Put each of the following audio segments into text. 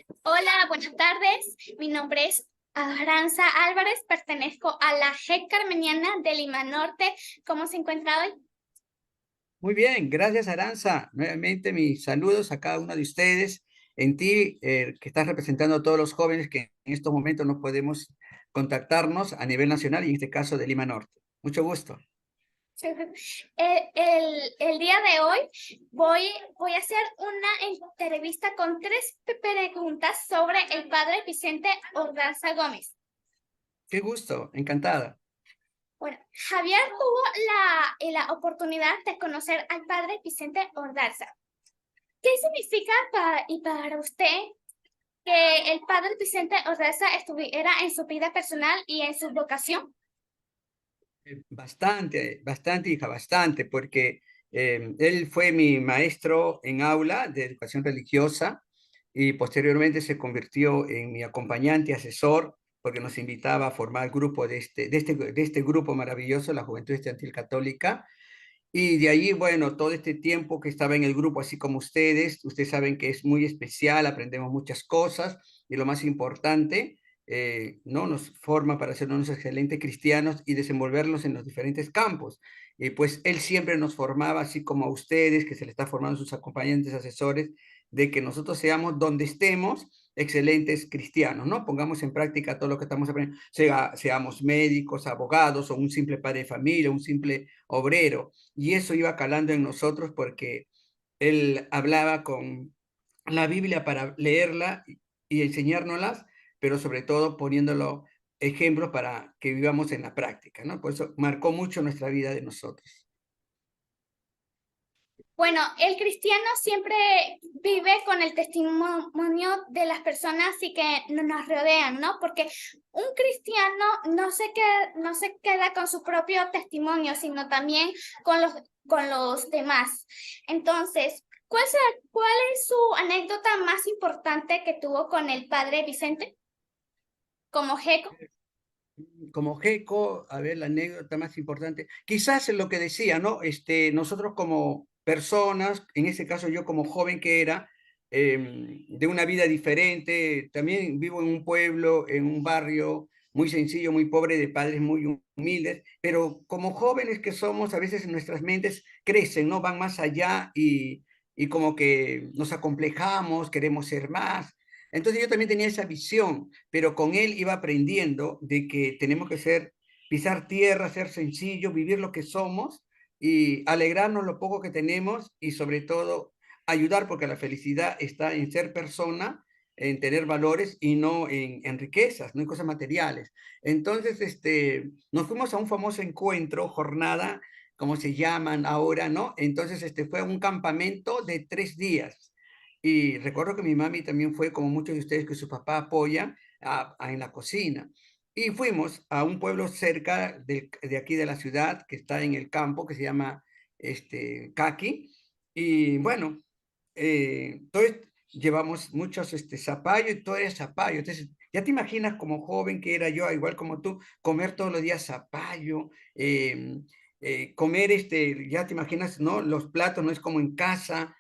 Hola, buenas tardes. Mi nombre es Aranza Álvarez, pertenezco a la JEC Carmeniana de Lima Norte. ¿Cómo se encuentra hoy? Muy bien, gracias Aranza. Nuevamente mis saludos a cada uno de ustedes, en ti que estás representando a todos los jóvenes que en estos momentos no podemos contactarnos a nivel nacional y en este caso de Lima Norte. Mucho gusto. El día de hoy voy a hacer una entrevista con tres preguntas sobre el padre Vicente Ordanza Gómez. Qué gusto, encantada. Bueno, Javier tuvo la oportunidad de conocer al padre Vicente Ordanza. ¿Qué significa para usted que el padre Vicente Ordaza estuviera en su vida personal y en su vocación? Bastante, bastante, hija, bastante, porque él fue mi maestro en aula de educación religiosa y posteriormente se convirtió en mi acompañante, asesor, porque nos invitaba a formar grupo de este grupo maravilloso, la Juventud Estudiantil Católica. Y de ahí, bueno, todo este tiempo que estaba en el grupo, así como ustedes saben que es muy especial, aprendemos muchas cosas y lo más importante, ¿no? Nos forma para ser unos excelentes cristianos y desenvolvernos en los diferentes campos. Y pues él siempre nos formaba, así como a ustedes, que se le está formando sus acompañantes, asesores, de que nosotros seamos donde estemos excelentes cristianos, ¿no? Pongamos en práctica todo lo que estamos aprendiendo, seamos médicos, abogados o un simple padre de familia, un simple obrero. Y eso iba calando en nosotros porque él hablaba con la Biblia para leerla y enseñárnoslas, pero sobre todo poniéndolo ejemplos para que vivamos en la práctica, ¿no? Por eso marcó mucho nuestra vida de nosotros. Bueno, el cristiano siempre vive con el testimonio de las personas y que nos rodean, ¿no? Porque un cristiano no se queda con su propio testimonio, sino también con los demás. Entonces, ¿cuál es su anécdota más importante que tuvo con el padre Vicente como jeco? Como GECO, a ver, la anécdota más importante, quizás es lo que decía, ¿no? Nosotros como personas, en ese caso yo como joven que era, de una vida diferente, también vivo en un pueblo, en un barrio muy sencillo, muy pobre, de padres muy humildes, pero como jóvenes que somos, a veces nuestras mentes crecen, ¿no? Van más allá y como que nos acomplejamos, queremos ser más. Entonces yo también tenía esa visión, pero con él iba aprendiendo de que tenemos que pisar tierra, ser sencillo, vivir lo que somos y alegrarnos lo poco que tenemos y sobre todo ayudar porque la felicidad está en ser persona, en tener valores y no en riquezas, no en cosas materiales. Entonces, nos fuimos a un famoso encuentro, jornada, como se llaman ahora, ¿no? Entonces, fue un campamento de 3 días. Y recuerdo que mi mami también fue, como muchos de ustedes, que su papá apoya en la cocina. Y fuimos a un pueblo cerca de aquí de la ciudad, que está en el campo, que se llama Caqui. Y bueno, entonces llevamos muchos zapallo y todo era zapallo. Entonces, ya te imaginas como joven que era yo, igual como tú, comer todos los días zapallo, comer ya te imaginas, ¿no? Los platos no es como en casa,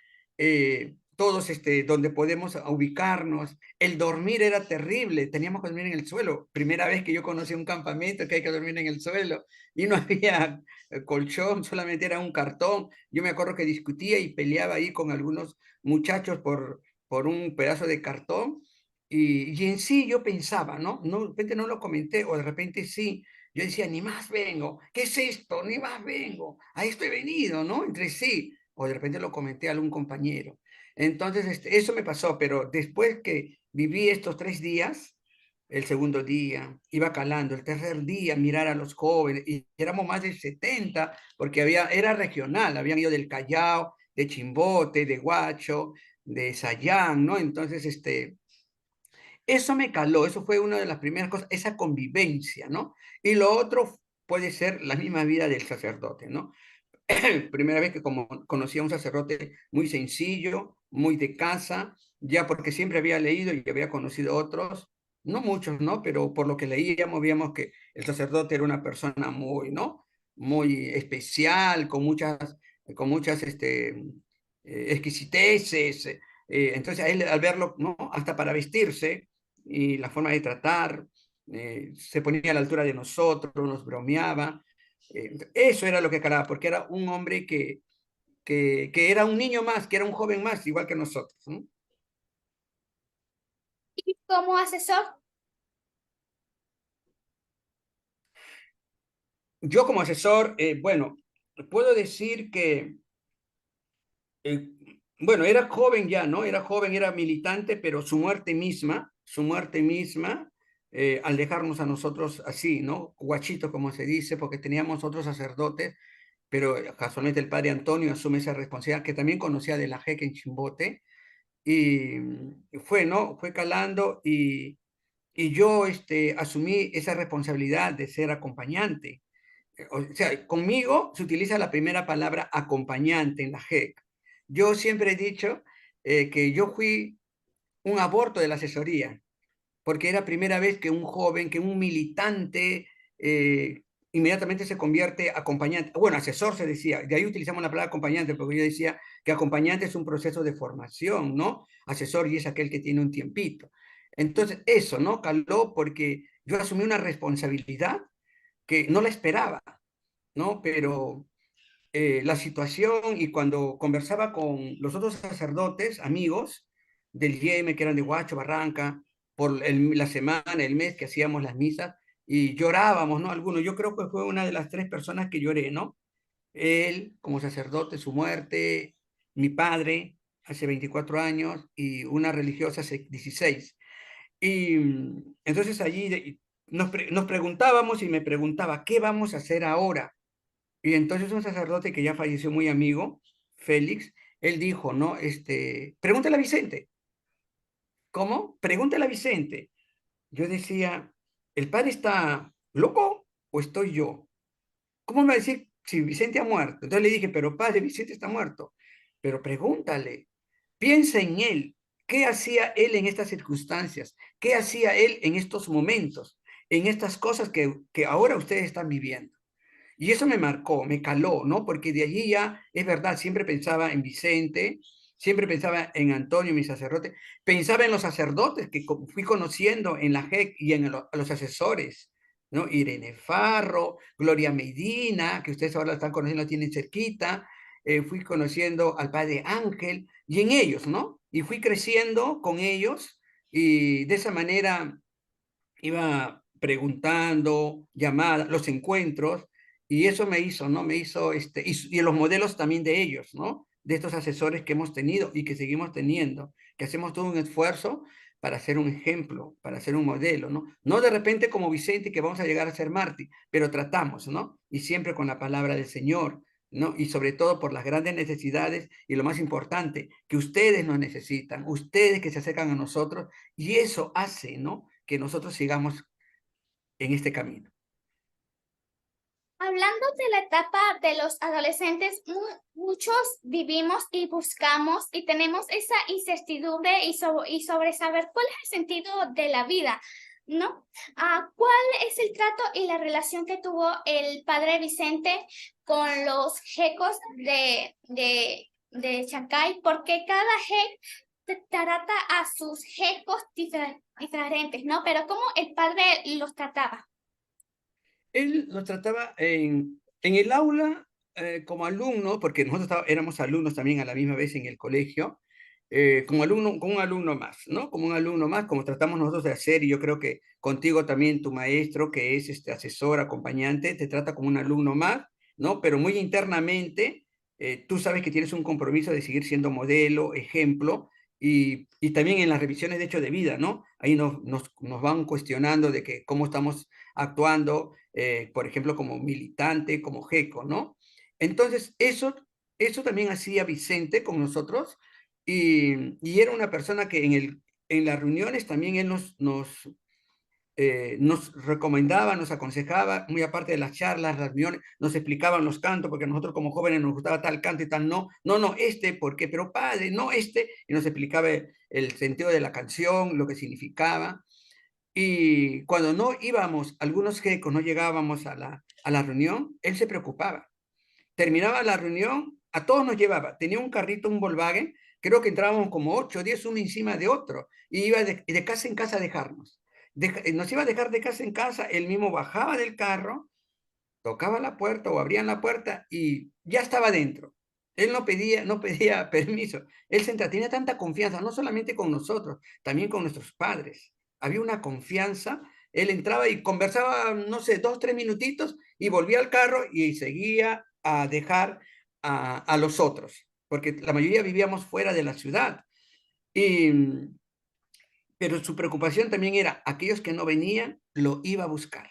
todos donde podemos ubicarnos. El dormir era terrible, teníamos que dormir en el suelo. Primera vez que yo conocí un campamento que hay que dormir en el suelo y no había colchón, solamente era un cartón. Yo me acuerdo que discutía y peleaba ahí con algunos muchachos por un pedazo de cartón y en sí yo pensaba, ¿no? No, de repente no lo comenté o de repente sí. Yo decía, ni más vengo, ¿qué es esto? Ni más vengo, a esto he venido, ¿no? Entre sí. O de repente lo comenté a algún compañero. Entonces, eso me pasó, pero después que viví estos 3 días, el segundo día, iba calando, el tercer día, mirar a los jóvenes, y éramos más de 70, porque era regional, habían ido del Callao, de Chimbote, de Huacho, de Sayán, ¿no? Entonces, eso me caló, eso fue una de las primeras cosas, esa convivencia, ¿no? Y lo otro puede ser la misma vida del sacerdote, ¿no? Primera vez que como conocí a un sacerdote muy sencillo, muy de casa, ya porque siempre había leído y había conocido otros, no muchos, ¿no? Pero por lo que leíamos, veíamos que el sacerdote era una persona muy, ¿no? Muy especial, con muchas exquisiteces, Entonces, a él, al verlo, ¿no? Hasta para vestirse y la forma de tratar, se ponía a la altura de nosotros, nos bromeaba. Eso era lo que calaba, porque era un hombre que era un niño más, que era un joven más, igual que nosotros, ¿no? Y como asesor, Yo como asesor, bueno, puedo decir que, eh, bueno, era joven ya, ¿no? Era joven, era militante, pero su muerte misma, al dejarnos a nosotros así, ¿no? Guachito, como se dice, porque teníamos otros sacerdotes, pero casualmente el padre Antonio asume esa responsabilidad, que también conocía de la JEC en Chimbote, y fue, ¿no? Fue calando y yo asumí esa responsabilidad de ser acompañante. O sea, conmigo se utiliza la primera palabra acompañante en la JEC. Yo siempre he dicho que yo fui un aborto de la asesoría, porque era primera vez que un joven, que un militante, inmediatamente se convierte acompañante. Bueno, asesor se decía, de ahí utilizamos la palabra acompañante, porque yo decía que acompañante es un proceso de formación, ¿no? Asesor y es aquel que tiene un tiempito. Entonces, eso, ¿no? Caló porque yo asumí una responsabilidad que no la esperaba, ¿no? Pero la situación y cuando conversaba con los otros sacerdotes, amigos del Yeme, que eran de Huacho, Barranca, por la semana, el mes que hacíamos las misas, y llorábamos, ¿no? Algunos, yo creo que fue una de las tres personas que lloré, ¿no? Él como sacerdote, su muerte, mi padre hace 24 años y una religiosa hace 16. Y entonces allí nos preguntábamos y me preguntaba, ¿qué vamos a hacer ahora? Y entonces un sacerdote que ya falleció muy amigo, Félix, él dijo, ¿no? Pregúntale a Vicente. ¿Cómo? Pregúntale a Vicente. Yo decía, ¿el padre está loco o estoy yo? ¿Cómo me va a decir si Vicente ha muerto? Entonces le dije, pero padre, Vicente está muerto. Pero pregúntale, piensa en él. ¿Qué hacía él en estas circunstancias? ¿Qué hacía él en estos momentos? En estas cosas que ahora ustedes están viviendo. Y eso me marcó, me caló, ¿no? Porque de allí ya, es verdad, siempre pensaba en Vicente, siempre pensaba en Antonio, mi sacerdote, pensaba en los sacerdotes que fui conociendo en la JEC y en los asesores, ¿no? Irene Farro, Gloria Medina, que ustedes ahora la están conociendo, la tienen cerquita, fui conociendo al padre Ángel y en ellos, ¿no? Y fui creciendo con ellos y de esa manera iba preguntando, llamadas, los encuentros, y eso me hizo, ¿no? Me hizo, y los modelos también de ellos, ¿no? De estos asesores que hemos tenido y que seguimos teniendo, que hacemos todo un esfuerzo para ser un ejemplo, para ser un modelo, ¿no? No de repente como Vicente que vamos a llegar a ser mártir, pero tratamos, ¿no? Y siempre con la palabra del Señor, ¿no? Y sobre todo por las grandes necesidades y lo más importante, que ustedes nos necesitan, ustedes que se acercan a nosotros, y eso hace, ¿no? Que nosotros sigamos en este camino. hablando de la etapa de los adolescentes, muchos vivimos y buscamos y tenemos esa incertidumbre y sobre saber cuál es el sentido de la vida, ¿no? ¿Cuál es el trato y la relación que tuvo el padre Vicente con los jecos de Chancay? Porque cada jec trata a sus jecos diferentes, ¿no? Pero ¿cómo el padre los trataba? Él nos trataba en el aula como alumno, porque nosotros éramos alumnos también a la misma vez en el colegio, como alumno, como un alumno más, ¿no? Como un alumno más, como tratamos nosotros de hacer, y yo creo que contigo también tu maestro, que es este asesor, acompañante, te trata como un alumno más, ¿no? Pero muy internamente, tú sabes que tienes un compromiso de seguir siendo modelo, ejemplo, y también en las revisiones de hecho de vida, ¿no? Ahí nos van cuestionando de que cómo estamos actuando, por ejemplo, como militante, como GECO, ¿no? Entonces, eso también hacía Vicente con nosotros y era una persona que en las reuniones también él nos recomendaba, nos aconsejaba, muy aparte de las charlas, las reuniones, nos explicaban los cantos, porque a nosotros como jóvenes nos gustaba tal canto y tal, no, ¿por qué? Pero padre, no este, y nos explicaba el sentido de la canción, lo que significaba. Y cuando no íbamos, algunos gecos no llegábamos a la reunión, él se preocupaba. Terminaba la reunión, a todos nos llevaba. Tenía un carrito, un Volkswagen, creo que entrábamos como 8 o 10 uno encima de otro, y iba de casa en casa a dejarnos. Nos iba a dejar de casa en casa, él mismo bajaba del carro, tocaba la puerta o abrían la puerta y ya estaba dentro. Él no pedía permiso. Él tenía tanta confianza, no solamente con nosotros, también con nuestros padres. Había una confianza. Él entraba y conversaba, no sé, 2, 3 minutitos y volvía al carro y seguía a dejar a los otros, porque la mayoría vivíamos fuera de la ciudad. Y, pero su preocupación también era, aquellos que no venían, lo iba a buscar.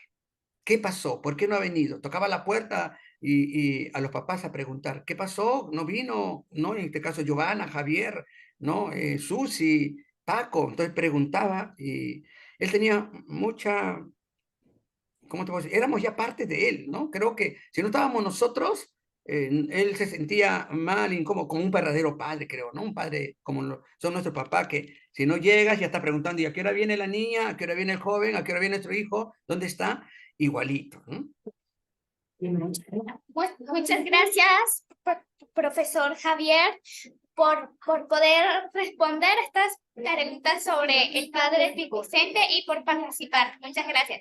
¿Qué pasó? ¿Por qué no ha venido? Tocaba la puerta y a los papás a preguntar, ¿qué pasó? ¿No vino? ¿No? En este caso, Giovanna, Javier, ¿no? Susi, Paco. Entonces preguntaba y él tenía mucha, ¿cómo te puedo decir? Éramos ya parte de él, ¿no? Creo que si no estábamos nosotros, él se sentía mal, incómodo, como un verdadero padre, creo, ¿no? Un padre como son nuestros papás, que si no llegas ya está preguntando, ¿y a qué hora viene la niña? ¿A qué hora viene el joven? ¿A qué hora viene nuestro hijo? ¿Dónde está? Igualito, ¿no? Muchas gracias, profesor Javier, por poder responder estas preguntas sobre el padre Vicente y por participar. Muchas gracias.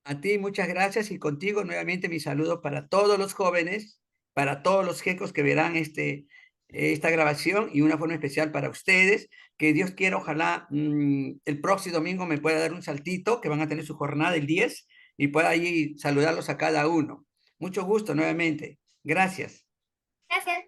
A ti muchas gracias y contigo nuevamente mi saludo para todos los jóvenes, para todos los jecos que verán esta grabación y una forma especial para ustedes. Que Dios quiera, ojalá el próximo domingo me pueda dar un saltito, que van a tener su jornada el 10 y pueda ahí saludarlos a cada uno. Mucho gusto nuevamente. Gracias. Gracias.